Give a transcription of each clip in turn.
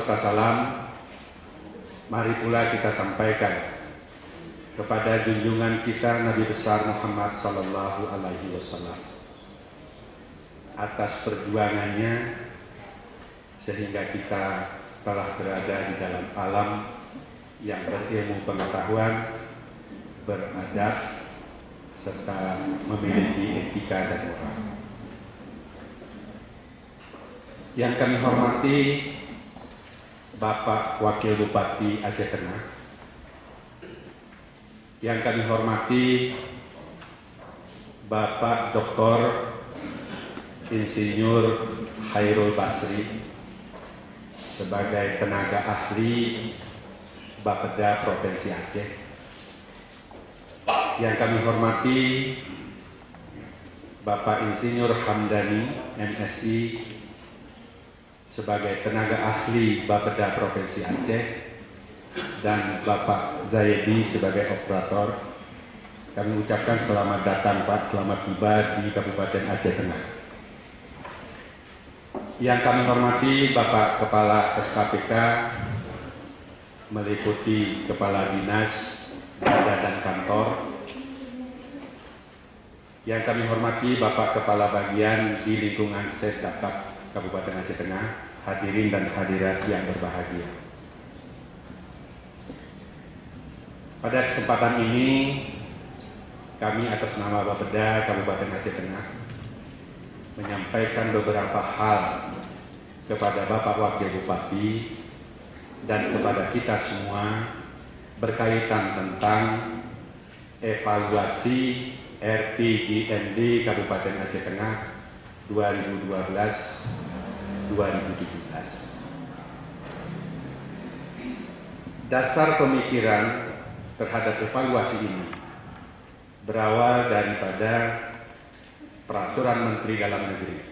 serta salam mari pula kita sampaikan kepada junjungan kita Nabi besar Muhammad sallallahu alaihi wasallam atas perjuangannya sehingga kita telah berada di dalam alam yang berilmu pengetahuan, beradab, serta memiliki etika dan moral. Yang kami hormati Bapak Wakil Bupati Aceh Tengah, yang kami hormati Bapak Dr. Insinyur Khairul Basri sebagai tenaga ahli Bapeda Provinsi Aceh, yang kami hormati Bapak Insinyur Hamdani MSI sebagai tenaga ahli Bapeda Provinsi Aceh, dan Bapak Zayedi sebagai operator. Kami ucapkan selamat datang Pak, selamat tiba di Kabupaten Aceh Tengah. Yang kami hormati Bapak Kepala SKPK meliputi Kepala Dinas, Badan dan Kantor. Yang kami hormati Bapak Kepala Bagian di lingkungan Setdakap Kabupaten Aceh Tengah, hadirin dan hadirat yang berbahagia. Pada kesempatan ini, kami atas nama Bapeda Kabupaten Aceh Tengah menyampaikan beberapa hal kepada Bapak Wakil Bupati dan kepada kita semua berkaitan tentang evaluasi RPJMD Kabupaten Aceh Tengah 2012-2017. Dasar pemikiran terhadap evaluasi ini berawal daripada Peraturan Menteri Dalam Negeri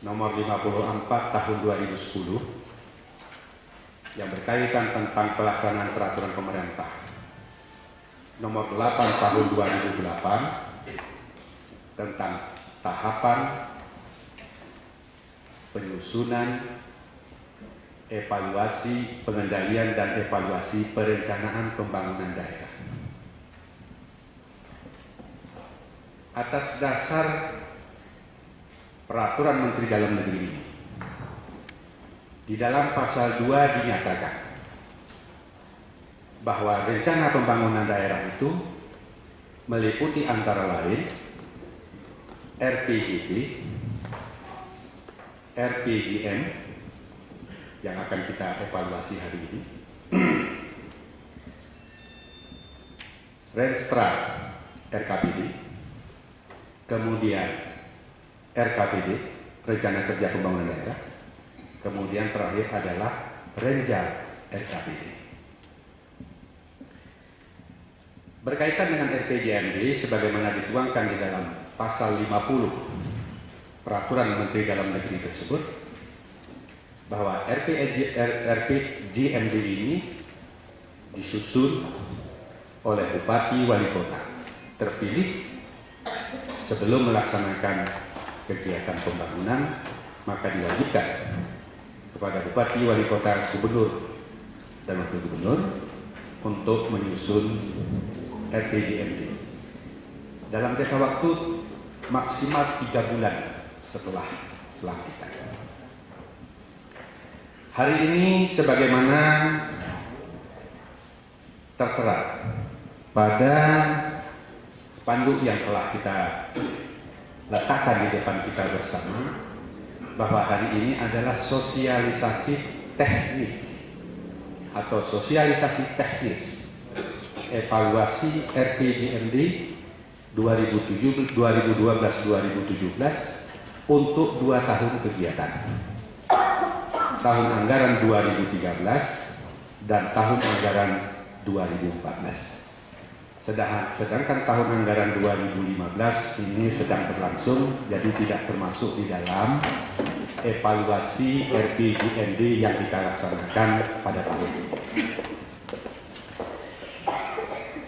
Nomor 54 Tahun 2010 yang berkaitan tentang pelaksanaan peraturan pemerintah Nomor 8 Tahun 2008 tentang tahapan penyusunan, evaluasi, pengendalian, dan evaluasi perencanaan pembangunan daerah. Atas dasar Peraturan Menteri Dalam Negeri ini, di dalam pasal 2 dinyatakan bahwa rencana pembangunan daerah itu meliputi antara lain RPJP, RPJM yang akan kita evaluasi hari ini, Renstra RKPD, kemudian RKPD, Rencana Kerja Pembangunan Daerah, kemudian terakhir adalah Renja RKPD. Berkaitan dengan RPJMD sebagaimana dituangkan di dalam pasal 50 Peraturan Menteri Dalam Negeri tersebut, bahwa RPJMD ini disusun oleh Bupati Wali Kota terpilih sebelum melaksanakan kegiatan pembangunan, maka diwajibkan kepada Bupati, Wali Kota, Gubernur, dan Wakil Gubernur untuk menyusun RPJMD dalam jangka waktu maksimal 3 bulan setelah pelantikan. Hari ini sebagaimana tertera pada spanduk yang telah kita letakkan di depan kita bersama, bahwa hari ini adalah sosialisasi teknik atau sosialisasi teknis evaluasi RPJMD 2012-2017 untuk 2 tahun kegiatan, tahun anggaran 2013 dan tahun anggaran 2014. Sedangkan tahun anggaran 2015 ini sedang berlangsung, jadi tidak termasuk di dalam evaluasi RPJMD yang kita laksanakan pada tahun ini.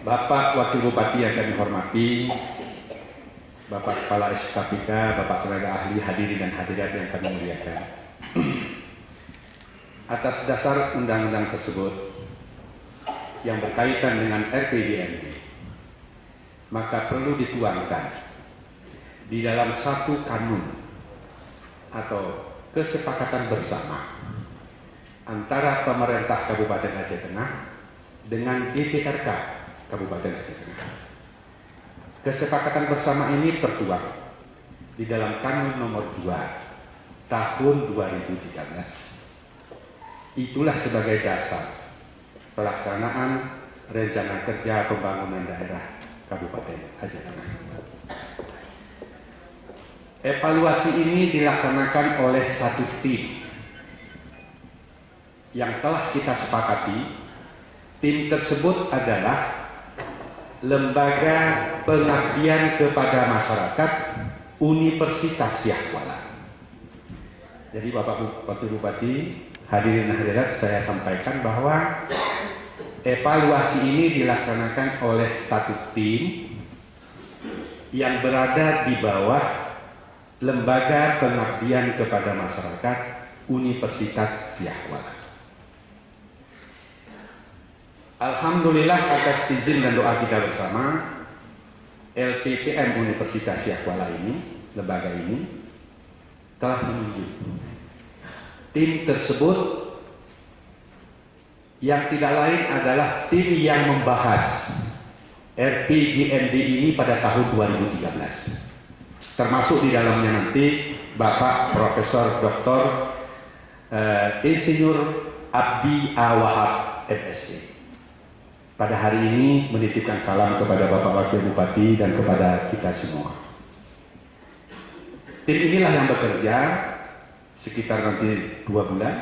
Bapak Wakil Bupati yang kami hormati, Bapak Kepala SKPK, Bapak tenaga ahli, hadirin dan hadirat yang kami muliakan. Atas dasar undang-undang tersebut yang berkaitan dengan RPJMD, maka perlu dituangkan di dalam satu kanun atau kesepakatan bersama antara pemerintah Kabupaten Aceh Tengah dengan DPRK Kabupaten Aceh Tengah. Kesepakatan bersama ini tertuang di dalam Kanun Nomor 2 Tahun 2013. Itulah sebagai dasar pelaksanaan rencana kerja pembangunan daerah Kabupaten Aceh Tengah. Evaluasi ini dilaksanakan oleh satu tim yang telah kita sepakati. Tim tersebut adalah Lembaga Pengabdian kepada Masyarakat Universitas Siak Kuala. Jadi Bapak Wakil Bupati, hadirin hadirat, saya sampaikan bahwa evaluasi ini dilaksanakan oleh satu tim yang berada di bawah Lembaga Pengabdian kepada Masyarakat Universitas Siak Kuala. Alhamdulillah atas izin dan doa kita bersama, LPPM Universitas Siak Kuala ini, lembaga ini, telah menunjuk tim tersebut yang tidak lain adalah tim yang membahas RPJMD ini pada tahun 2013. Termasuk di dalamnya nanti Bapak Profesor Dr. Insinyur Abdi Awahab MSc. Pada hari ini menitipkan salam kepada Bapak Wakil Bupati dan kepada kita semua. Tim inilah yang bekerja sekitar nanti 2 bulan,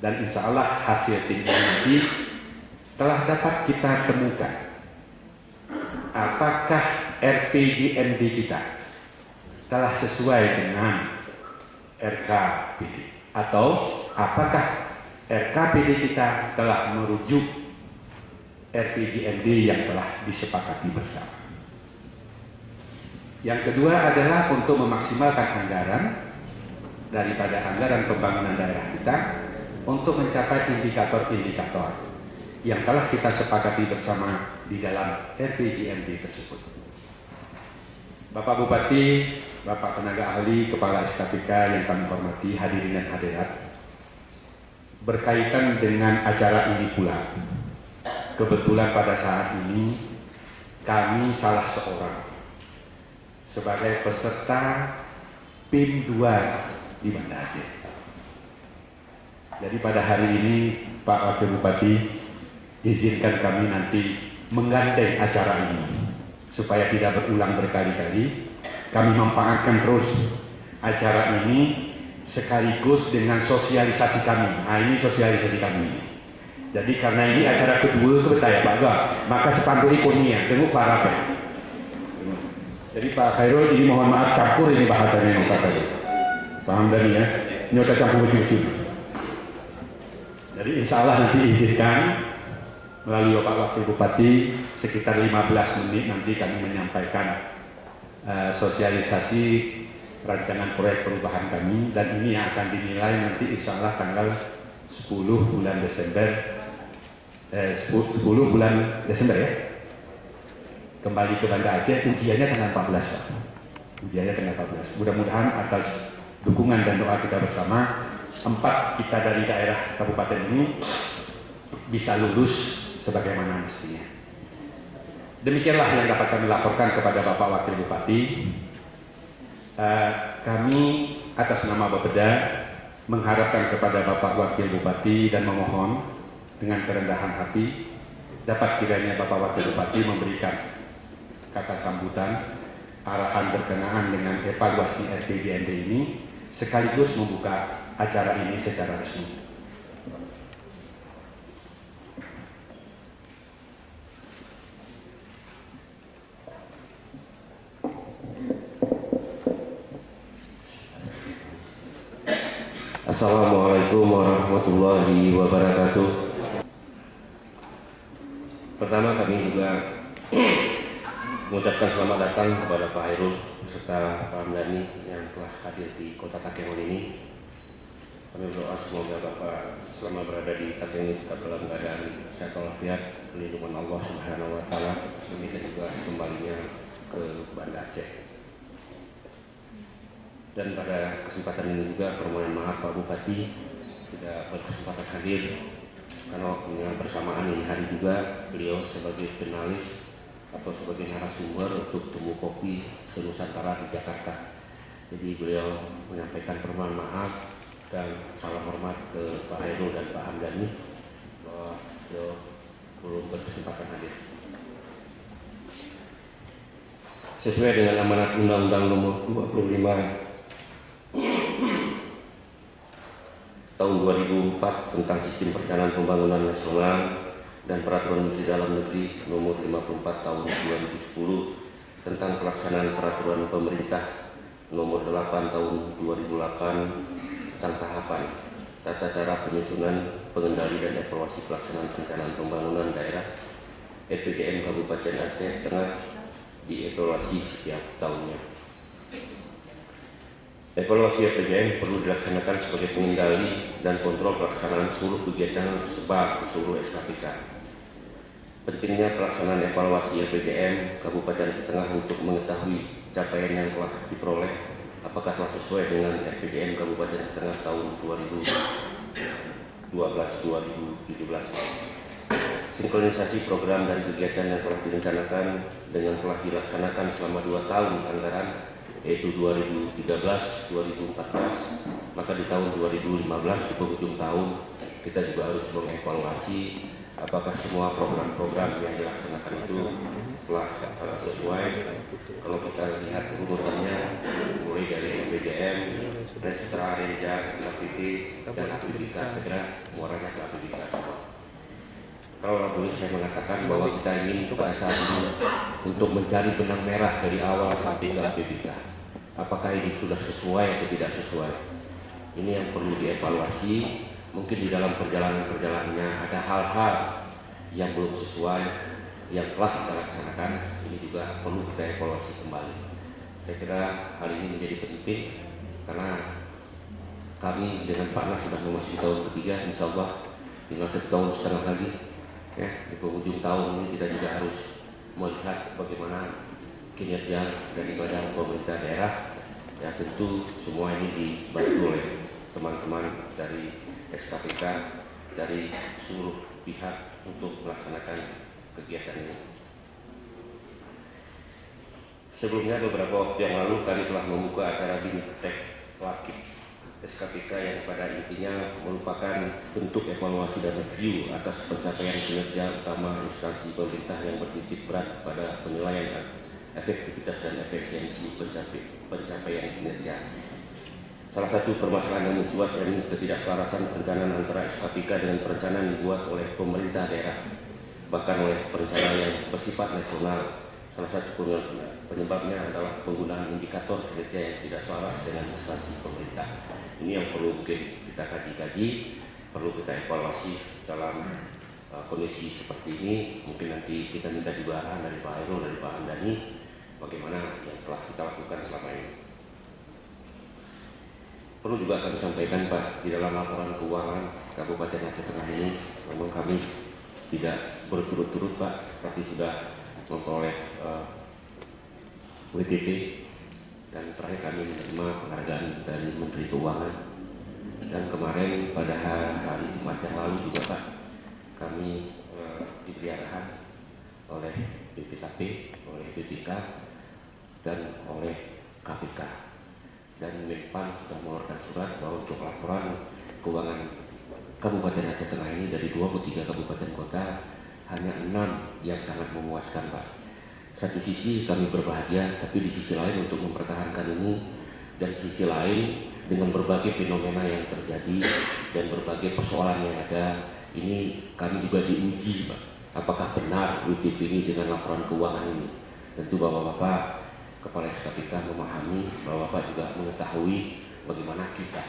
dan insya Allah hasil tim ini nanti telah dapat kita temukan apakah RPJMD kita telah sesuai dengan RKPD atau apakah RKPD kita telah merujuk RPJMD yang telah disepakati bersama. Yang kedua adalah untuk memaksimalkan anggaran daripada anggaran pembangunan daerah kita untuk mencapai indikator-indikator yang telah kita sepakati bersama di dalam RPJMD tersebut. Bapak Bupati, Bapak Tenaga Ahli, Kepala SKPK yang kami hormati, hadirin dan hadirat, berkaitan dengan acara ini pula, kebetulan pada saat ini kami salah seorang sebagai peserta PIM 2 di Banda Aceh. Jadi pada hari ini Pak Wakil Bupati, izinkan kami nanti menggandeng acara ini supaya tidak berulang berkali-kali. Kami memanfaatkan terus acara ini sekaligus dengan sosialisasi kami. Nah, ini sosialisasi kami. Jadi karena ini acara kedua kebetulan Pak Gak, maka sepanduk ikonnya tengok para Pak. Jadi Pak Khairul, ini mohon maaf campur ini bahasanya Pak Khairul. Paham dari ya? Ini udah campur betul-betul. Jadi insya Allah nanti izinkan melalui Bapak Wakil Bupati sekitar 15 menit nanti kami menyampaikan sosialisasi rancangan proyek perubahan kami, dan ini yang akan dinilai nanti insya Allah tanggal 10 bulan Desember 10 bulan Desember ya, kembali ke Banda Aceh. Ujiannya tanggal 14. Ujiannya tanggal 14. Mudah-mudahan atas dukungan dan doa kita bersama, 4 kita dari daerah kabupaten ini bisa lulus sebagaimana mestinya. Demikianlah yang dapat kami laporkan kepada Bapak Wakil Bupati. Kami atas nama Bapeda mengharapkan kepada Bapak Wakil Bupati dan memohon dengan kerendahan hati dapat kiranya Bapak Wakil Bupati memberikan kata sambutan, arahan berkenaan dengan evaluasi RPJMD ini, sekaligus membuka acara ini secara resmi. Assalamualaikum warahmatullahi wabarakatuh. Pertama kami juga mengucapkan selamat datang kepada Pak Hairul serta Pak Hamdani yang telah hadir di Kota Takengon ini. Kami berdoa semoga Bapak selama berada di tempat ini tetap dalam keadaan sehat walafiat, perlindungan Allah Subhanahu wa taala, demikian juga kembalinya ke Banda Aceh. Dan pada kesempatan ini juga permohonan maaf Pak Bupati tidak berkesempatan hadir karena waktunya bersamaan ini hari juga beliau sebagai finalis atau sebagai narasumber untuk Temu Kopi Senusantara di Jakarta. Jadi beliau menyampaikan permohonan maaf dan salam hormat ke Pak Hairul dan Pak Hamdani bahwa beliau belum berkesempatan hadir. Sesuai dengan amanat Undang-Undang Nomor 25 Tahun 2004 tentang Sistem Perencanaan Pembangunan Nasional dan Peraturan Menteri Dalam Negeri Nomor 54 Tahun 2010 tentang pelaksanaan Peraturan Pemerintah Nomor 8 Tahun 2008 tentang tahapan, tata cara penyusunan, pengendali dan evaluasi pelaksanaan perencanaan pembangunan daerah (RPJM) Kabupaten Aceh Tengah dievaluasi setiap tahunnya. Evaluasi RPJM perlu dilaksanakan sebagai pengendali dan kontrol pelaksanaan seluruh kegiatan sebar di seluruh SKPK. Pentingnya pelaksanaan evaluasi RPJM Kabupaten Aceh Tengah untuk mengetahui capaian yang telah diperoleh, apakah telah sesuai dengan RPJM Kabupaten Aceh Tengah tahun 2012-2017. Sinkronisasi program dan kegiatan yang telah direncanakan dengan telah dilaksanakan selama 2 tahun anggaran, yaitu 2013-2014, maka di tahun 2015 di penghujung tahun kita juga harus mengevaluasi apakah semua program-program yang dilaksanakan itu telah sesuai. Kalau kita lihat urutannya mulai dari RPJM, Restra, Renja, aktivitas dan aktivitas segera muaranya ke aktivitas. Kalau boleh saya mengatakan bahwa kita ingin pada saat ini untuk mencari benang merah dari awal sampai ke aktivitas. Apakah ini sudah sesuai atau tidak sesuai? Ini yang perlu dievaluasi. Mungkin di dalam perjalanan-perjalanannya ada hal-hal yang belum sesuai, yang telah kita laksanakan. Ini juga perlu kita evaluasi kembali. Saya kira hal ini menjadi penting karena kami dengan Pak Nas sudah memasuki tahun ketiga, insya Allah tinggal 1,5 tahun lagi. Ya, di penghujung tahun ini kita juga harus melihat bagaimana kinerja dan ibadah pemerintah daerah. Ya, tentu semua ini dibantu oleh teman-teman dari SKPK, dari seluruh pihak untuk melaksanakan kegiatan ini. Sebelumnya beberapa waktu yang lalu kami telah membuka acara Bintek Lakip SKPK yang pada intinya merupakan bentuk evaluasi dan review atas pencapaian kinerja utama instansi pemerintah yang bertitik berat pada penilaian efektivitas dan efisiensi pencapaian kinerja. Salah satu permasalahan yang membuat yakni ketidakselarasan perencanaan antara SKPK dengan perencanaan dibuat oleh pemerintah daerah, bahkan oleh perencana yang bersifat nasional. Salah satu penyebabnya adalah penggunaan indikator kinerja yang tidak selaras dengan instansi pemerintah. Ini yang perlu mungkin kita kaji-kaji, perlu kita evaluasi dalam kondisi seperti ini. Mungkin nanti kita minta juga arahan dari Pak Hairul, dari Pak Hamdani, bagaimana yang telah kita lakukan selama ini. Perlu juga kami sampaikan Pak, di dalam laporan keuangan Kabupaten Aceh Tengah ini, memang kami tidak berturut-turut Pak, tapi sudah memperoleh WTP dan terakhir kami menerima penghargaan dari Menteri Keuangan. Dan kemarin pada hari Jumat yang lalu juga Pak, kami diberi arahan oleh BPKP, oleh BPK dan oleh KPK, dan Menpan sudah mengeluarkan surat bahwa untuk laporan keuangan Kabupaten Aceh Tengah ini dari 23 kabupaten kota hanya 6 yang sangat memuaskan Pak. Satu sisi kami berbahagia, tapi di sisi lain untuk mempertahankan ini, dan sisi lain dengan berbagai fenomena yang terjadi dan berbagai persoalan yang ada, ini kami juga diuji Pak. Apakah benar WTP ini dengan laporan keuangan ini? Tentu Bapak-Bapak Kepala SKPK memahami bahwa Bapak juga mengetahui bagaimana kita.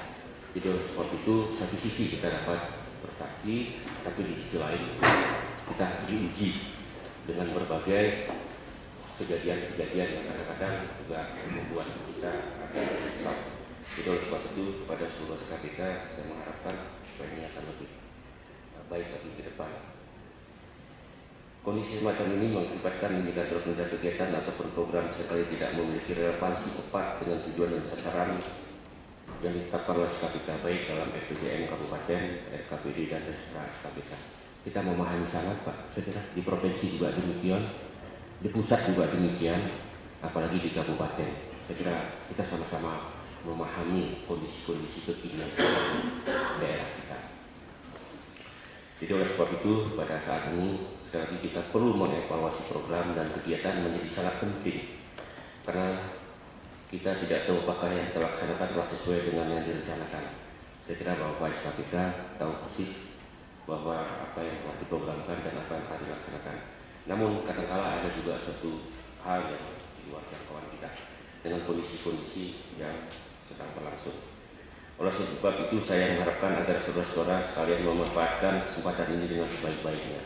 Jadi seperti itu, satu sisi kita dapat bersaksi, tapi di sisi lain kita diuji dengan berbagai kejadian-kejadian yang kadang-kadang juga membuat kita agak susah. Jadi oleh sebab itu kepada seluruh KPK saya mengharapkan supaya ini akan lebih baik lagi ke depan. Kondisi semacam ini mengakibatkan indikator-indikator kegiatan ataupun program sekali tidak memiliki relevansi tepat dengan tujuan dan sasaran yang ditetapkan oleh KPK baik dalam RPJM Kabupaten, RKPD dan Reserse KPK. Kita memahami sangat Pak, saya kira di provinsi juga demikian, di pusat juga demikian, apalagi di kabupaten. Saya kira kita sama-sama memahami kondisi-kondisi kekinian daerah kita. Jadi oleh sebab itu pada saat ini sekali lagi kita perlu mengevaluasi program dan kegiatan menjadi sangat penting karena kita tidak tahu apakah yang terlaksanakan telah sesuai dengan yang direncanakan. Saya kira bahwa Pak KPK tahu persis bahwa apa yang telah diprogramkan dan apa yang telah dilaksanakan. Namun kadang-kala ada juga suatu hal yang di luar jangkauan kita dengan kondisi-kondisi yang sedang berlangsung. Oleh sebab itu saya mengharapkan agar saudara-saudara sekalian memanfaatkan kesempatan ini dengan sebaik-baiknya.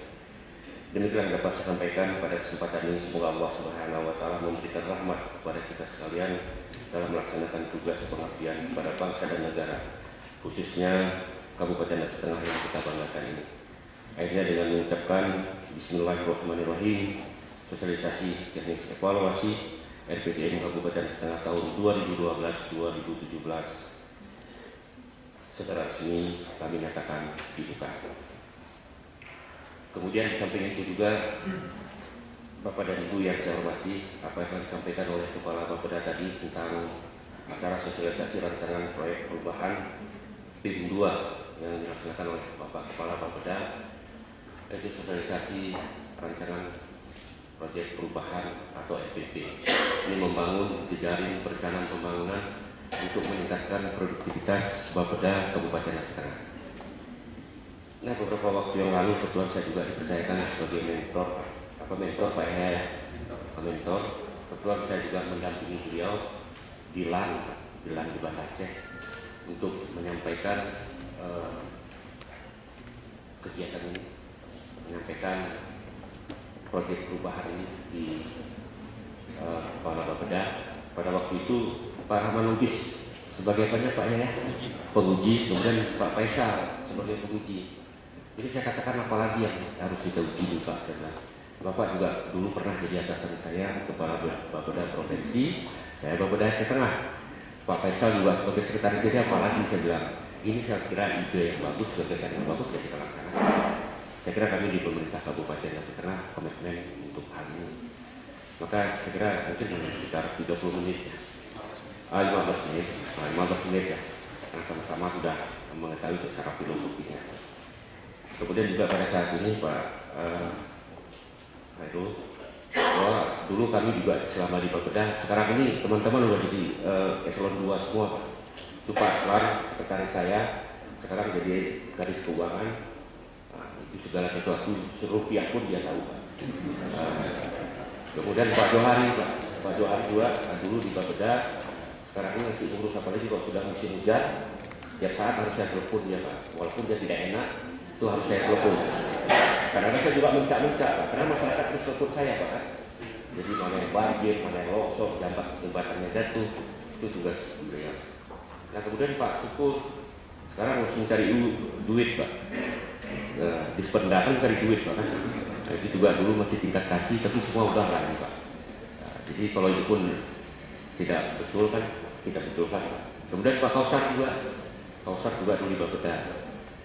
Demikian dapat saya sampaikan pada kesempatan ini. Semoga Allah Subhanahu wa Ta'ala memberikan rahmat kepada kita sekalian dalam melaksanakan tugas pengabdian kepada bangsa dan negara, khususnya Kabupaten Aceh Tengah yang kita banggakan ini. Akhirnya dengan mengucapkan Bismillahirrahmanirrahim, sosialisasi teknis evaluasi RPJM Kabupaten Aceh Tengah tahun 2012-2017 secara resmi kami nyatakan dibuka. Kemudian di samping itu juga Bapak dan Ibu yang saya hormati, apa yang disampaikan oleh Kepala Bapeda tadi tentang acara sosialisasi rancangan proyek perubahan PIM 2 yang dilaksanakan oleh Bapak Kepala Bapeda, yaitu sosialisasi rancangan proyek perubahan atau FPP. Ini membangun jejaring perencanaan pembangunan untuk meningkatkan produktivitas Bapeda Kabupaten Aceh Tengah. Nah, beberapa waktu yang lalu kebetulan saya juga dipercayakan sebagai mentor Pak ya, mentor. Kebetulan saya juga mendampingi beliau di LAN di Banda Aceh untuk menyampaikan kegiatan ini, menyampaikan proyek perubahan ini di Kepala Bapeda. Pada waktu itu Pak Rahman Lubis sebagai apa Pak ya? Penguji, kemudian Pak Faisal sebagai penguji. Jadi saya katakan apalagi yang harus kita uji nih Pak. Karena Bapak juga dulu pernah jadi atasan saya Kepala Bapeda Provinsi, saya Bapeda Aceh Tengah. Pak Faisal juga sebagai sekretaris, jadi apalagi saya bilang ini saya kira ide yang bagus, gagasan yang bagus ya kita laksanakan. Saya kira kami di pemerintah Kabupaten Aceh Tengah komitmen untuk hal ini. Maka saya kira mungkin sekitar 30 menit, 15 menit ya, karena sama-sama sudah mengetahui secara filosofinya. Kemudian juga pada saat ini Pak Hairul, bahwa dulu kami juga selama di Bapeda, sekarang ini teman-teman sudah jadi eselon 2 semua Pak. Itu Pak Aslan, sekretaris saya, sekarang jadi garis keuangan. Nah, itu segala sesuatu, serupiah pun dia tahu Pak. Kemudian Pak Johari juga dulu di Bapeda, sekarang ini masih urus apalagi kalau sudah musim hujan, tiap saat harus saya telepon dia Pak, walaupun dia tidak enak, itu harus saya telepon. Karena saya juga minta Pak, karena masyarakat terus telepon saya Pak. Jadi mana yang banjir, mana yang longsor, jembatannya jatuh, itu tugas beliau. Nah kemudian Pak Syukur sekarang langsung cari duit Pak. Dispendakan cari duit Pak kan. Nah, itu juga dulu masih tingkat kasih, tapi semua udah lah Pak. Nah, jadi kalau itu pun tidak betul kan, Pak. Kemudian Pak Kausar juga dulu di Bapeda.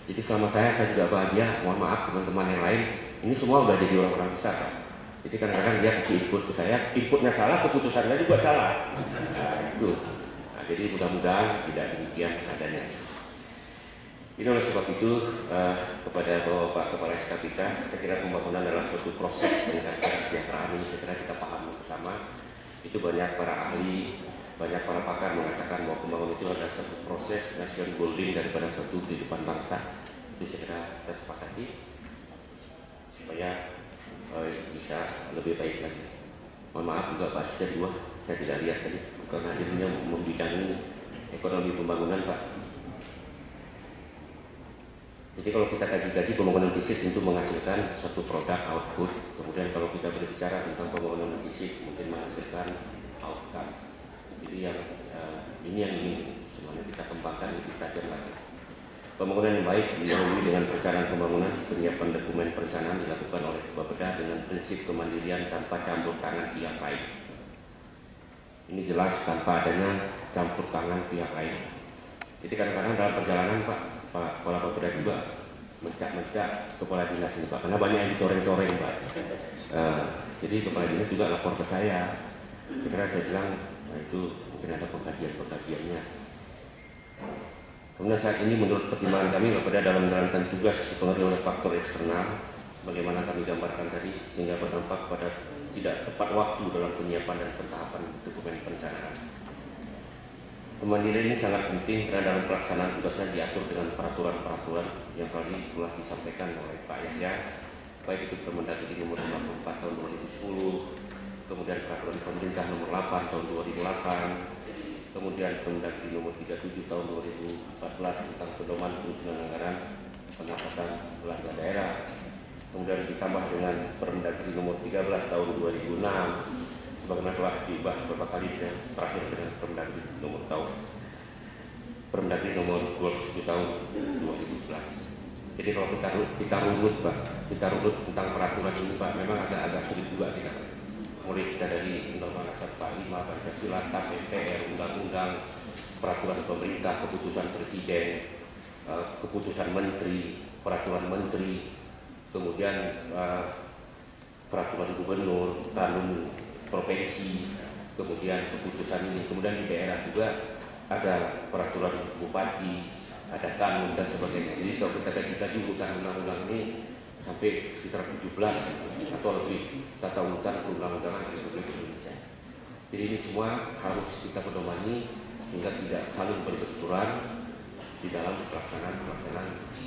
Jadi selama saya juga bahagia. Mohon maaf teman-teman yang lain, ini semua udah jadi orang-orang besar Pak. Jadi kadang-kadang dia kasih input ke saya, inputnya salah, keputusannya juga salah. Nah, itu. Nah, jadi mudah-mudahan tidak demikian adanya. Ini oleh sebab itu kepada Bapak Kepala SKPK, saya kira pembangunan adalah suatu proses meningkatkan kesejahteraan ini. Saya kira kita paham bersama. Itu banyak para ahli, banyak para pakar mengatakan bahwa pembangunan itu adalah satu proses nation building daripada suatu kehidupan bangsa. Itu saya kira kita sepakati supaya bisa lebih baik lagi. Mohon maaf juga Pak Siti Dua, saya tidak lihat tadi karena dirinya membidangi ekonomi pembangunan Pak. Jadi kalau kita kaji-kaji pembangunan fisik tentu menghasilkan suatu produk output. Kemudian kalau kita berbicara tentang pembangunan fisik mungkin menghasilkan outcome. Jadi ini yang ingin semuanya kita kembangkan lebih tajam lagi. Pembangunan yang baik didahului dengan perencanaan pembangunan. Penyiapan dokumen perencanaan dilakukan oleh Bapeda dengan prinsip kemandirian tanpa campur tangan pihak lain. Ini jelas tanpa adanya campur tangan pihak lain. Jadi kadang-kadang dalam perjalanan Pak Kepala Bapeda juga mencak-mencak kepala dinas ini Pak, karena banyak yang dicoreng-coreng Pak. Jadi kepala dinas juga lapor ke saya. Saya bilang, nah itu mungkin ada pengkajian-pengkajiannya. Kemudian saat ini menurut pertimbangan kami Bapeda dalam menjalankan tugas dipengaruhi oleh faktor eksternal, bagaimana kami gambarkan tadi, sehingga berdampak pada tidak tepat waktu dalam penyiapan dan pentahapan dokumen perencanaan. Kemandirian ini sangat penting karena dalam pelaksanaan tugasnya diatur dengan peraturan-peraturan yang tadi telah disampaikan oleh Pak Yahya, baik itu Permendagri nomor 54 tahun 2010, kemudian peraturan pemerintah nomor 8 tahun 2008, kemudian Permendagri nomor 37 tahun 2014 tentang pedoman penyusunan anggaran pendapatan belanja daerah, kemudian ditambah dengan Permendagri nomor 13 tahun 2006, sebagaimana telah dibahas beberapa kali dan terakhir dengan Permendagri nomor 27 tahun 2011. Jadi kalau kita runut Pak, kita runut tentang peraturan ini Pak, memang agak sulit juga kita. Mulai kita dari Undang-Undang Dasar 45, Pancasila, MPR, Undang-Undang, peraturan pemerintah, keputusan presiden, keputusan menteri, peraturan menteri, kemudian peraturan gubernur, kanun provinsi, kemudian keputusan ini, kemudian di daerah juga ada peraturan bupati, ada kanun dan sebagainya. Jadi kalau kita kaji urutan undang-undang ini sampai sekitar 17 atau lebih tata urutan perundang-undangan Republik Indonesia. Jadi ini semua harus kita pedomani sehingga tidak saling berbenturan di dalam pelaksanaan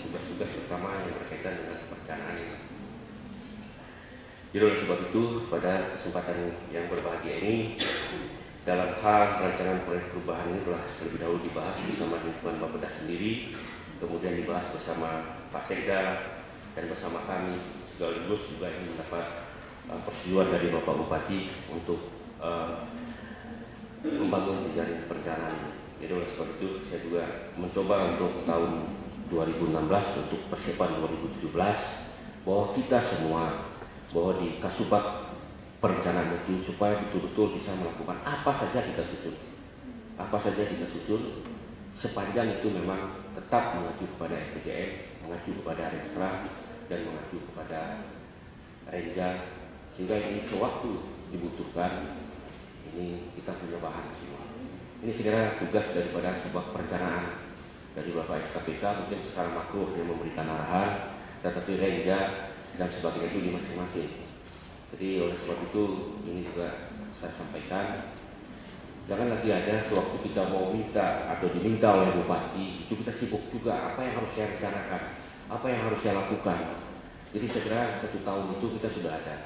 tugas-tugas utama yang berkaitan dengan perencanaan ini. Jadi oleh sebab itu pada kesempatan yang berbahagia ini, dalam hal perencanaan proyek perubahan ini telah terlebih dahulu dibahas bersama lingkungan Bapeda sendiri, kemudian dibahas bersama Pak Sekda dan bersama kami, sekaligus juga ingin mendapat persetujuan dari Bapak Bupati untuk membangun jaringan perencanaan. Jadi oleh sebab itu saya juga mencoba untuk tahun 2016 untuk persiapan 2017 bahwa kita semua bahwa di Kasubat perencanaan itu supaya betul-betul bisa melakukan apa saja kita susun sepanjang itu memang tetap mengacu kepada RPJM, mengacu kepada Renstra dan mengacu kepada Renja, sehingga ini sewaktu dibutuhkan ini kita punya bahan semua. Ini segera tugas daripada sebuah perencanaan dari Bapak SKPK, mungkin secara makro yang memberikan arahan, tetapi Renja dan sebagainya itu di masing-masing. Jadi oleh sebab itu ini juga saya sampaikan, jangan lagi ada sewaktu kita mau minta atau diminta oleh bupati itu kita sibuk juga apa yang harus saya rencanakan, apa yang harus saya lakukan. Jadi saya kira 1 tahun itu kita sudah ada.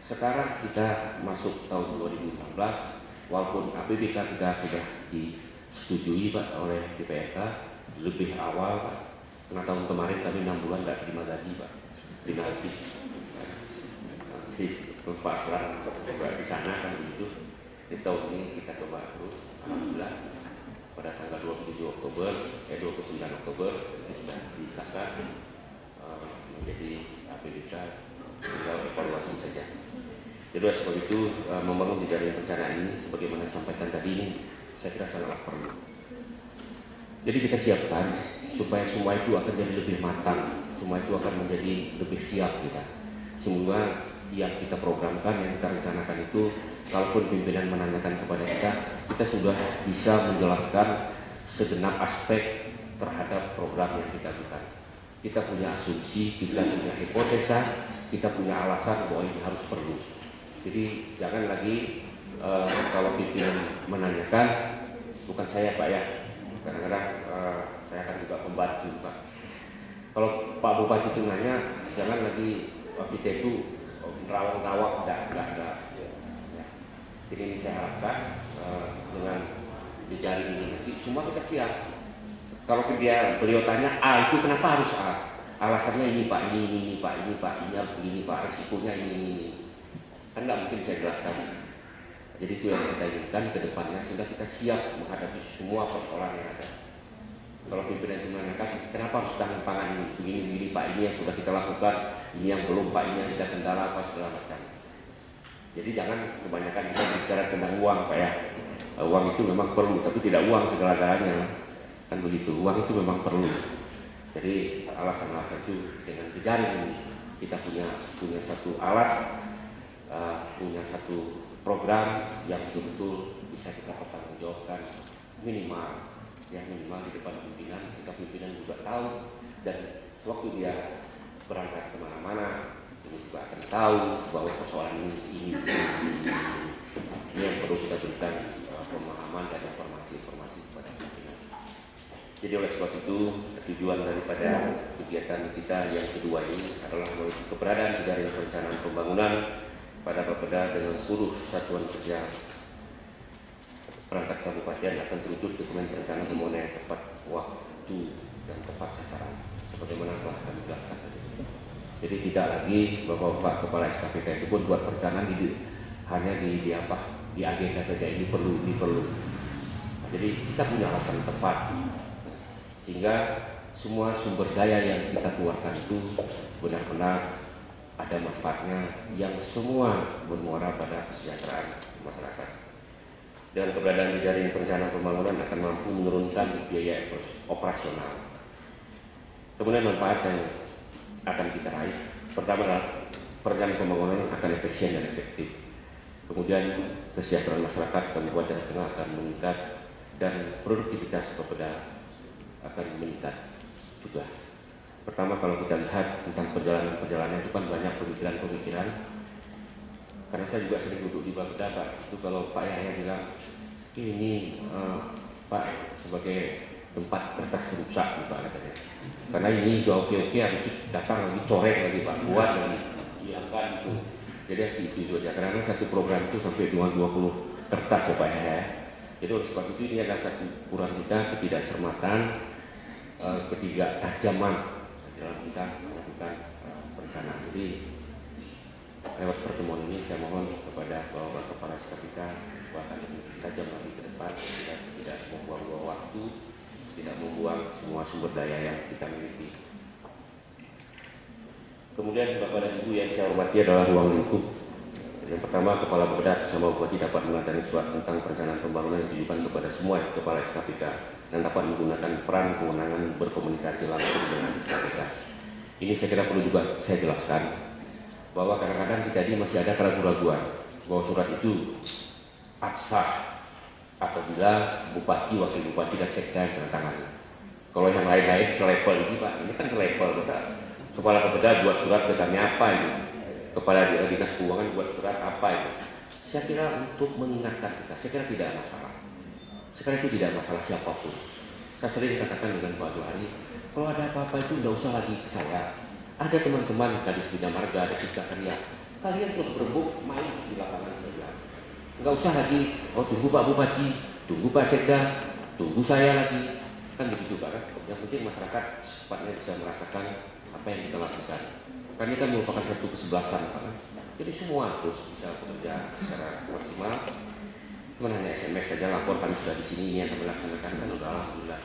Sekarang kita masuk tahun 2016, walaupun APBK kita sudah disetujui Pak oleh DPRK lebih awal Pak. Karena tahun kemarin kami 6 bulan tidak terima gaji Pak. Dinasti Pak Aslan coba di sana kan begitu. Di tahun ini kita coba terus, alhamdulillah pada tanggal 27 Oktober, 29 Oktober itu sudah disahkan menjadi APBK, tinggal evaluasi saja. Jadi sebab itu membangun di jaringan perencanaan ini, sebagaimana disampaikan tadi ini, saya kira sangat perlu. Jadi kita siapkan supaya semua itu akan jadi lebih matang, semua itu akan menjadi lebih siap kita. Semua yang kita programkan, yang kita rencanakan itu, kalaupun pimpinan menanyakan kepada kita sudah bisa menjelaskan segenap aspek terhadap program yang kita buat. Kita punya asumsi, kita punya hipotesa, kita punya alasan bahwa ini harus perlu. Jadi jangan lagi kalau pimpinan menanyakan, bukan saya Pak ya, kadang-kadang saya akan juga membantu Pak. Kalau Pak Bupati itu nanya, jangan lagi kita itu rawang-rawang, enggak. Ya. Jadi ini saya harapkan dengan dijaring ini nanti semua kita siap. Kalau beliau tanya A itu kenapa harus A? Alasannya ini Pak, ini Pak, ini harus begini Pak, risikonya ini. Kan nggak mungkin saya jelaskan. Jadi itu yang kita inginkan ke depannya sehingga kita siap menghadapi semua persoalan yang ada. Kalau pimpinan itu menanyakan kenapa harus tahan pangan ini, begini Pak, ini yang sudah kita lakukan, ini yang belum Pak, ini yang kita kendala apa segala macam. Jadi jangan kebanyakan kita bicara tentang uang Pak ya. Uang itu memang perlu, tapi tidak uang segala-galanya. Kan begitu, uang itu memang perlu. Jadi alasan-alasan itu dengan jejaring ini kita punya satu alat, punya satu program yang betul-betul bisa kita pertanggungjawabkan minimal di depan pimpinan, sehingga pimpinan juga tahu dan waktu dia berangkat kemana-mana ini juga akan tahu bahwa persoalan ini yang perlu kita berikan pemahaman dan informasi kepada pimpinan. Jadi oleh sebab itu tujuan daripada kegiatan kita yang kedua ini adalah menuju keberadaan jaring perencanaan pembangunan pada Bapeda dengan seluruh satuan kerja perangkat kabupaten akan terwujud dokumen perencanaan pembangunan yang tepat waktu dan tepat sasaran sebagaimana telah kami jelaskan. Jadi tidak lagi Bapak Kepala SKPK itu pun buat perencanaan hanya di agenda saja, ini perlu. Jadi kita punya alasan tepat sehingga semua sumber daya yang kita keluarkan itu benar-benar ada manfaatnya yang semua bermuara pada kesejahteraan masyarakat. Dengan keberadaan jaring perencanaan pembangunan akan mampu menurunkan biaya operasional. Kemudian manfaat yang akan kita raih, pertama adalah perencanaan pembangunan akan efisien dan efektif. Kemudian kesejahteraan masyarakat Kabupaten Tengah akan meningkat dan produktivitas Bapeda akan meningkat juga. Pertama kalau kita lihat tentang perjalanan itu kan banyak pemikiran. Karena saya juga sering duduk di Bapeda Pak, itu kalau Pak Yahya bilang ini Pak sebagai tempat kertas rusak Pak katanya. Karena ini udah oke harus datang lagi corek lagi Pak, buat lagi hilangkan itu. Jadi itu aja. Karena satu program itu sampai 20 kertas ya Pak Yahya. Jadi oleh sebab itu ini adalah satu kurang kita ketidakcermatan, ketidaktajaman dalam kita melakukan perencanaan. Jadi lewat pertemuan ini saya mohon kepada Bapak Kepala SKPK akan lebih tajam lagi ke depan, tidak membuang-buang waktu, tidak membuang semua sumber daya yang kita miliki. Kemudian Bapak dan Ibu yang saya hormati adalah ruang lingkup. Yang pertama, Kepala Bapeda bersama Bupati dapat mengantarkan surat tentang perencanaan pembangunan yang ditujukan kepada semua Kepala SKPK dan dapat menggunakan peran kewenangan berkomunikasi langsung dengan SKPK. Ini saya kira perlu juga saya jelaskan bahwa kadang-kadang kita ini masih ada keraguan-keraguan bahwa surat itu absah apabila Bupati, Wakil Bupati dan Sekda yang menandatangani. Kalau yang lain-lain selevel ini Pak, ini kan selevel Pak. Kepala Bapeda buat surat ke kami apa ini? Kepala Dinas Keuangan buat surat apa itu? Saya kira untuk mengingatkan kita, saya kira tidak masalah. Sekarang itu tidak masalah siapapun. Saya sering katakan dengan Pak Juhari, kalau ada apa-apa itu tidak usah lagi ke saya. Ada teman-teman Kadis Bina Marga, ada Cipta Karya. Kalian terus berebut main di lapangan kerja. Enggak usah lagi, tunggu Pak Bupati, tunggu Pak Sekda, tunggu saya lagi. Kan begitu Pak kan? Yang penting masyarakat secepatnya bisa merasakan apa yang kita lakukan. Karena ini kan merupakan satu kesebelasan Pak. Jadi semua terus bisa bekerja secara maksimal. Cuma hanya SMS saja lapor kami sudah di sini yang kami laksanakan kan udah alhamdulillah.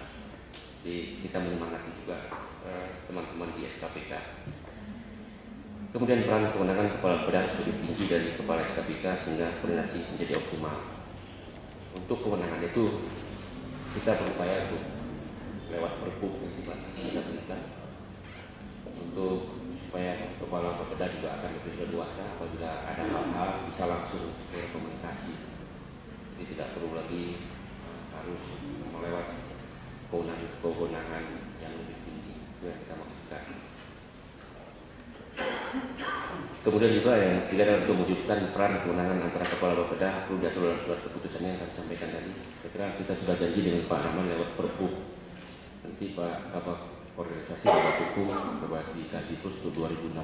Jadi kita menyemangati juga teman-teman di SKPK. Kemudian peran kewenangan Kepala Bapeda lebih tinggi dari Kepala SKPK sehingga koordinasi menjadi optimal. Untuk kewenangan itu kita berupaya untuk lewat perpu yang kita berikan untuk supaya Kepala Bapeda juga akan lebih leluasa apabila ada hal-hal bisa langsung berkomunikasi. Jadi tidak perlu lagi harus melewat kewenangan yang lebih tinggi yang kita maksudkan. Kemudian juga yang ketiga adalah untuk mewujudkan peran kewenangan antara Kepala Bapeda perlu diatur dalam surat keputusannya yang kami sampaikan tadi. Saya kira kita sudah janji dengan Pak Rahman lewat perpu. Nanti Pak organisasi lewat perpu coba dikaji terus untuk 2016